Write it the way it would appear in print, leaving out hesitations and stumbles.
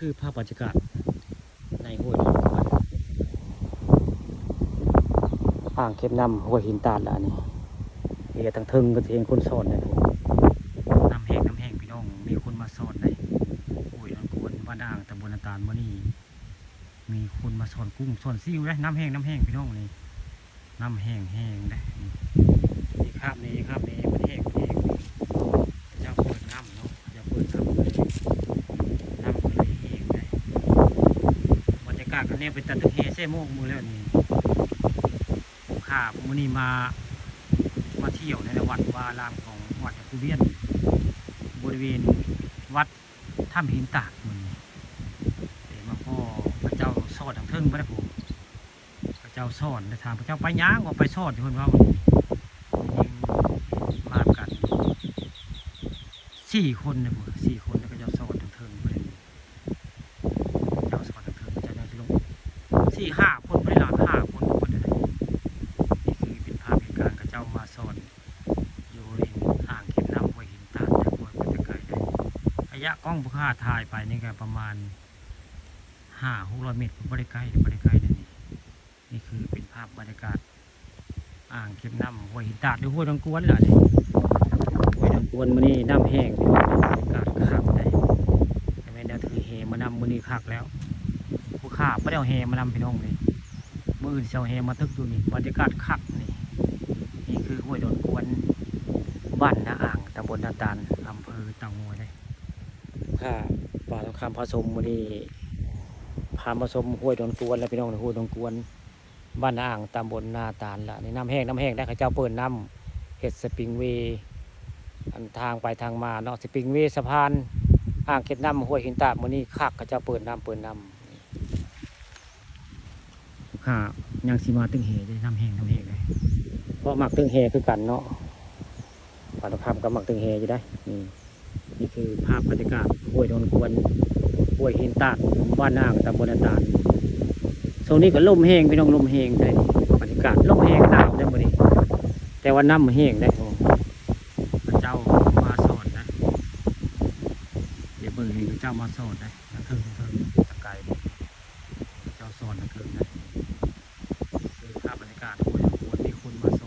คือภาพบรรยากาศในห้วยอ่างเก็บน้ำห้วยหินตาดละนี่เฮียตั้งเทิงก็เองคนสอนเลยน้ำแห้งพี่น้องมีคนมาสอนเลยห้วยน้ำกวนบ้านอ่างตำบลนาตาลมื้อนี้มีคนมาสอนกุ้งสอนซิวเลยน้ำแห้งพี่น้องนี่น้ำแห้งเลยนี่คราบนี้มันแห้งเจ้าเปิดน้ำเนาะเจ้าเปิดน้ำเลยน้ำเลยแห้งเลยบรรยากาศกันเนี่ยเป็นตัดเฮเซ่โมกมือแล้วนี่ข้ามื้อนี้มาเที่ยวในวัดวารามของวัดกุเวียนบริเวณวัดถ้ำหินตาดมันมาพ่อพระเจ้าสอดทางเทิงพระนะผมพระเจ้าสอดในทางพระเจ้าไปย่างออกไปสอดที่คนว่ายิงมากัน4 คนนะผม4 คนแล้วก็เจ้าสอดทางเทิงไปเจ้าสอดทางเทิงเจ้าจะลง4-5 คนไปหลาน5 คนคนนี่คือเป็นภาพเหตุการณ์กับเจ้ามาสอดอยู่ริมอ่างเก็บน้ำห้วยหินตาดจากห้วยมันจะไกลได้ระยะกล้องผู้ฆ่าถ่ายไปนี่ก็ประมาณ500-600 เมตรบริใกล้เลยนี่คือเป็นภาพบรรยากาศอ่างเก็บน้ำห้วยหินตาดหรือห้วยดงกวนแหละนี่ห้วยดงกวนมื้อนี้น้ำแห้งบรรยากาศคักได้แต่แม่ได้ถือเฮมานำมื้อนี้คักแล้วผู้ฆ่าไม่ได้เอาเฮมานำพี่น้องเลยมื้ออื่นเสียวเฮมาตึกอยู่นี่บรรยากาศคักนี่คือห้วยดงกวนบ้านนาอ่างตำบลนาตาลอำเภอเต่างอยเลยข้าป่าทองคำผสมมื้อนี้พามาชมห้วยดอนกวนแล้วพี่น้องห้วยดอนกวนบ้านอ่างตำบลนาตาลละนี่น้ำแห้งได้ข้าเจ้าเปิดน้ำเห็ดสปริงเวย์อันทางไปทางมาเนาะสปริงเวย์สะพานอ่างเก็บน้ำห้วยหินตาดมื้อนี้คักข้าเจ้าเปิดน้ำข้ายังสีมาตึงเหได้น้ำแห้งเลยเพราะหมักตึงเหคือกันเนาะป่าตะคำกับหมักตึงเหอยู่ได้นี่คือภาพบรรยากาศห้วยดอนกวนห้วยหินตาดบ้านอ่างตำบลนาตาลโซนนี้ก็ลมแห้งพี่น้องลมแห้งได้บรรยากาศลมแห้งหนาวได้หมดเลยแต่ว่าน้ำแห้งได้พระเจ้ามาสอนนะเดี๋ยวเบิ่งนี่พระเจ้ามาสอนนะเทิงตะไคร้พระเจ้าสอนเทิงนะคือภาพบรรยากาศห้วยดอนกวนมีคนมาส